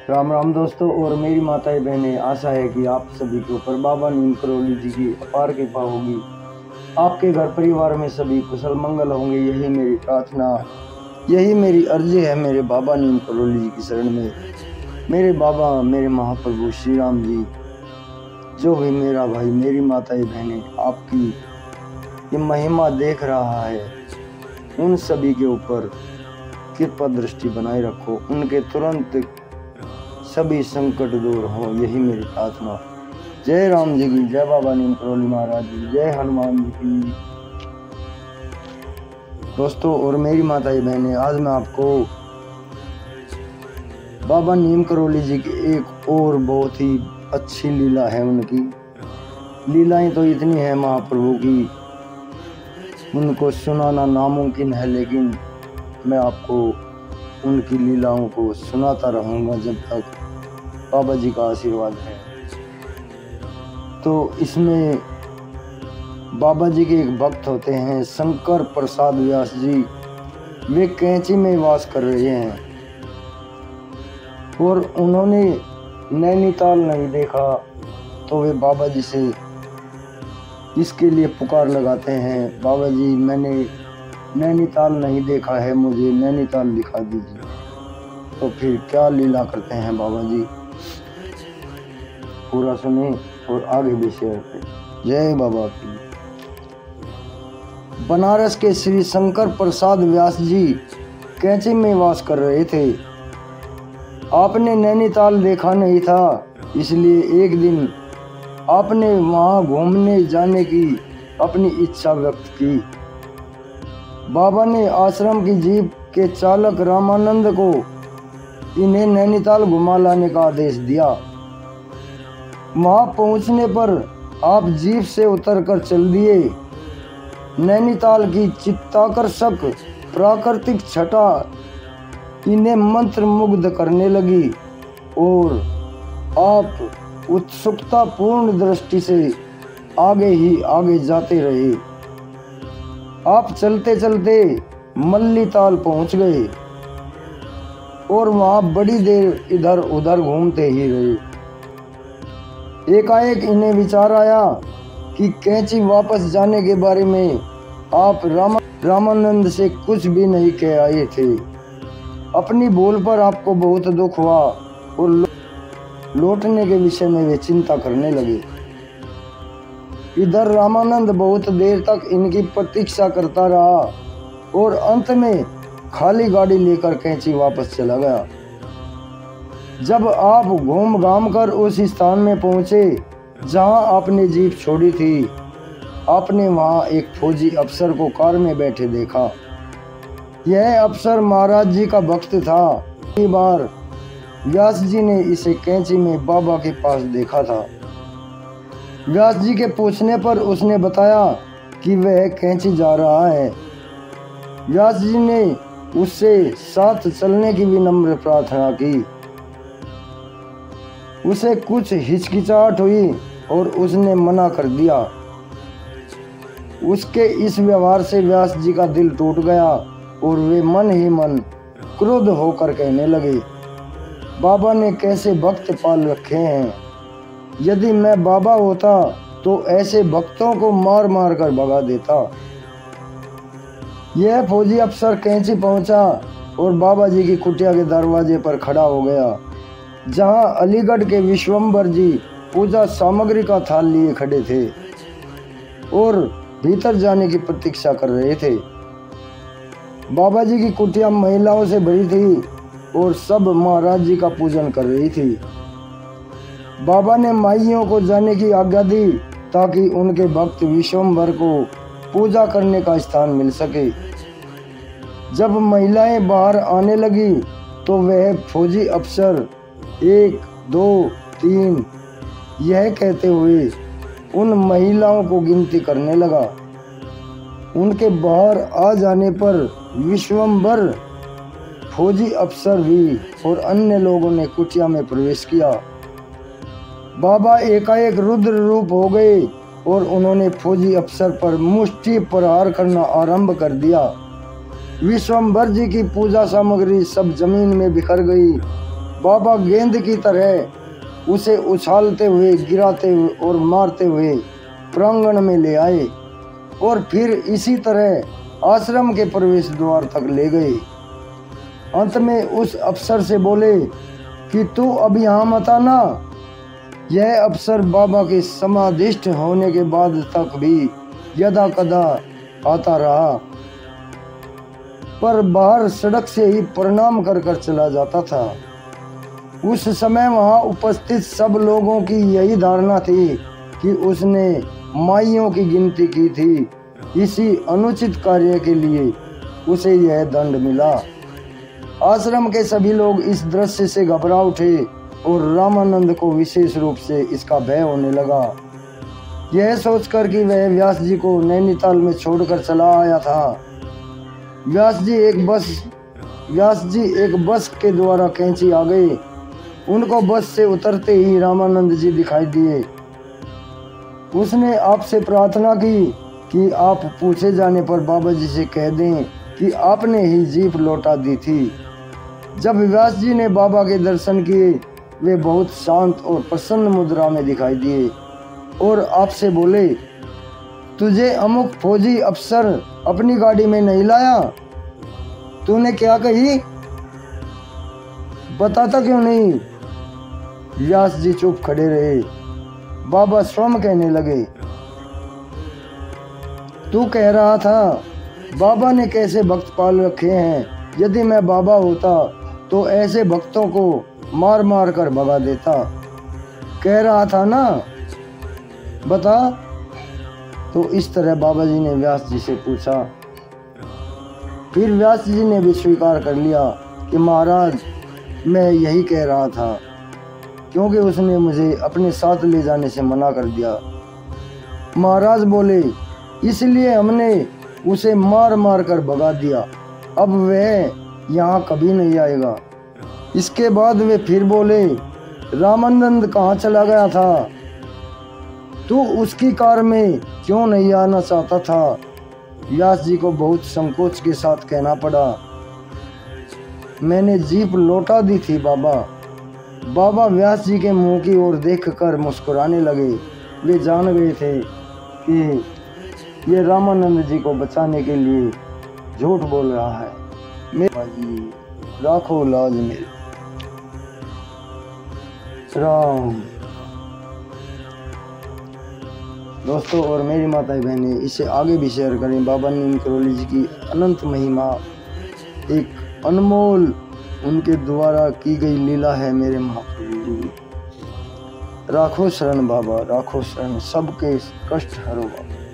राम राम दोस्तों और मेरी माताएं बहनें, आशा है कि आप सभी के ऊपर बाबा नीम करोली जी की अपार कृपा होगी। आपके घर परिवार में सभी कुशल मंगल होंगे, यही मेरी प्रार्थना, यही मेरी अर्जी है मेरे बाबा नीम करोली जी की शरण में। मेरे बाबा, मेरे महाप्रभु श्री राम जी, जो भी मेरा भाई, मेरी माताएं बहनें आपकी ये महिमा देख रहा है, उन सभी के ऊपर कृपा दृष्टि बनाए रखो, उनके तुरंत सभी संकट दूर हो, यही मेरी प्रार्थना। जय राम जी की, जय बाबा नीम करोली महाराज जी, जय हनुमान जी की। दोस्तों और मेरी माताएं बहनें, आज मैं आपको बाबा नीम करोली जी की एक और बहुत ही अच्छी लीला है। उनकी लीलाएं तो इतनी है महाप्रभु की, उनको सुनाना नामुमकिन है, लेकिन मैं आपको उनकी लीलाओं को सुनाता रहूँगा जब तक बाबा जी का आशीर्वाद है। तो इसमें बाबा जी के एक भक्त होते हैं शंकर प्रसाद व्यास जी, वे कैंची में वास कर रहे हैं और उन्होंने नैनीताल नहीं देखा, तो वे बाबा जी से इसके लिए पुकार लगाते हैं, बाबा जी मैंने नैनीताल नहीं देखा है, मुझे नैनीताल दिखा दीजिए। तो फिर क्या लीला करते हैं बाबा जी, पूरा सुने और आगे भी शेयर करें। जय बाबा की। बनारस के श्री शंकर प्रसाद व्यास जी कैंची में वास कर रहे थे। आपने नैनीताल देखा नहीं था, इसलिए एक दिन आपने वहां घूमने जाने की अपनी इच्छा व्यक्त की। बाबा ने आश्रम की जीप के चालक रामानंद को इन्हें नैनीताल घुमा लाने का आदेश दिया। वहां पहुंचने पर आप जीप से उतरकर चल दिए। नैनीताल की चित्ताकर्षक प्राकृतिक छटा इन्हें मंत्र मुग्ध करने लगी और आप उत्सुकता पूर्ण दृष्टि से आगे ही आगे जाते रहे। आप चलते चलते मल्लीताल पहुंच गए और वहां बड़ी देर इधर उधर घूमते ही रहे। एकाएक इन्हें विचार आया कि कैंची वापस जाने के बारे में आप रामानंद से कुछ भी नहीं कह आए थे। अपनी भूल पर आपको बहुत दुख हुआ और लौटने के विषय में वे चिंता करने लगे। इधर रामानंद बहुत देर तक इनकी प्रतीक्षा करता रहा और अंत में खाली गाड़ी लेकर कैंची वापस चला गया। जब आप घूम घाम कर उस स्थान में पहुंचे जहां आपने जीप छोड़ी थी, आपने वहां एक फौजी अफसर को कार में बैठे देखा। यह अफसर महाराज जी का भक्त था। पहली बार व्यास जी ने इसे कैंची में बाबा के पास देखा था। व्यास जी के पूछने पर उसने बताया कि वह कैंची जा रहा है। व्यास जी ने उससे साथ चलने की विनम्र प्रार्थना की। उसे कुछ हिचकिचाहट हुई और उसने मना कर दिया। उसके इस व्यवहार से व्यास जी का दिल टूट गया और वे मन ही मन क्रुद्ध होकर कहने लगे, बाबा ने कैसे भक्त पाल रखे हैं। यदि मैं बाबा होता तो ऐसे भक्तों को मार मार कर भगा देता। यह फौजी अफसर कैंची पहुंचा और बाबा जी की कुटिया के दरवाजे पर खड़ा हो गया, जहां अलीगढ़ के विश्वम्भर जी पूजा सामग्री का थाल लिए खड़े थे और भीतर जाने की प्रतीक्षा कर रहे थे। बाबा जी की कुटिया महिलाओं से भरी थी और सब महाराज जी का पूजन कर रही थी। बाबा ने माइयों को जाने की आज्ञा दी ताकि उनके भक्त विश्वम्भर को पूजा करने का स्थान मिल सके। जब महिलाएं बाहर आने लगी तो वह फौजी अफसर 1 2 3 यह कहते हुए उन महिलाओं को गिनती करने लगा। उनके बाहर आ जाने पर विश्वम्भर, फौजी अफसर भी और अन्य लोगों ने कुटिया में प्रवेश किया। बाबा एकाएक रुद्र रूप हो गए और उन्होंने फौजी अफसर पर मुष्टि प्रहार करना आरंभ कर दिया। विश्वम्भर जी की पूजा सामग्री सब जमीन में बिखर गई बाबा गेंद की तरह उसे उछालते हुए, गिराते हुए और मारते हुए प्रांगण में ले आए और फिर इसी तरह आश्रम के प्रवेश द्वार तक ले गए। अंत में उस अफसर से बोले कि तू अब यहाँ मत आना। यह अफसर बाबा के समाधिष्ठ होने के बाद तक भी यदा कदा आता रहा, पर बाहर सड़क से ही प्रणाम कर कर चला जाता था। उस समय वहां उपस्थित सब लोगों की यही धारणा थी कि उसने माइयों की गिनती की थी। इसी अनुचित कार्य के लिए उसे यह दंड मिला। आश्रम के सभी लोग इस दृश्य से घबरा उठे और रामानंद को विशेष रूप से इसका भय होने लगा। यह सोचकर कि वह व्यास जी को नैनीताल में छोड़कर चला आया था। व्यास जी एक बस के द्वारा कैंची आ गए। उनको बस से उतरते ही रामानंद जी दिखाई दिए। उसने आपसे प्रार्थना की कि आप पूछे जाने पर बाबा जी से कह दें कि आपने ही जीप लौटा दी थी। जब व्यास जी ने बाबा के दर्शन किए, वे बहुत शांत और प्रसन्न मुद्रा में दिखाई दिए और आपसे बोले, तुझे अमुक फौजी अफसर अपनी गाड़ी में नहीं लाया? तूने क्या कही? बताता क्यों नहीं? व्यास जी चुप खड़े रहे। बाबा स्वयं कहने लगे, तू कह रहा था बाबा ने कैसे भक्त पाल रखे हैं। यदि मैं बाबा होता तो ऐसे भक्तों को मार मार कर भगा देता। कह रहा था ना, बता। तो इस तरह बाबा जी ने व्यास जी से पूछा। फिर व्यास जी ने भी स्वीकार कर लिया कि महाराज, मैं यही कह रहा था, क्योंकि उसने मुझे अपने साथ ले जाने से मना कर दिया। महाराज बोले, इसलिए हमने उसे मार मार कर भगा दिया। अब वह यहाँ कभी नहीं आएगा। इसके बाद वे फिर बोले, रामानंद कहाँ चला गया था? तू उसकी कार में क्यों नहीं आना चाहता था? व्यास जी को बहुत संकोच के साथ कहना पड़ा, मैंने जीप लौटा दी थी बाबा। बाबा व्यास जी के मुंह की ओर देखकर मुस्कुराने लगे। वे जान गए थे कि ये रामानंद जी को बचाने के लिए झूठ बोल रहा है। मेरा जी राखो लाज मेरे राम। दोस्तों और मेरी माताएं बहनें, इसे आगे भी शेयर करें। बाबा नीम करौली जी की अनंत महिमा, एक अनमोल उनके द्वारा की गई लीला है। मेरे महाप्रभु राखो शरण बाबा, राखो शरण, सबके कष्ट हरो बाबा।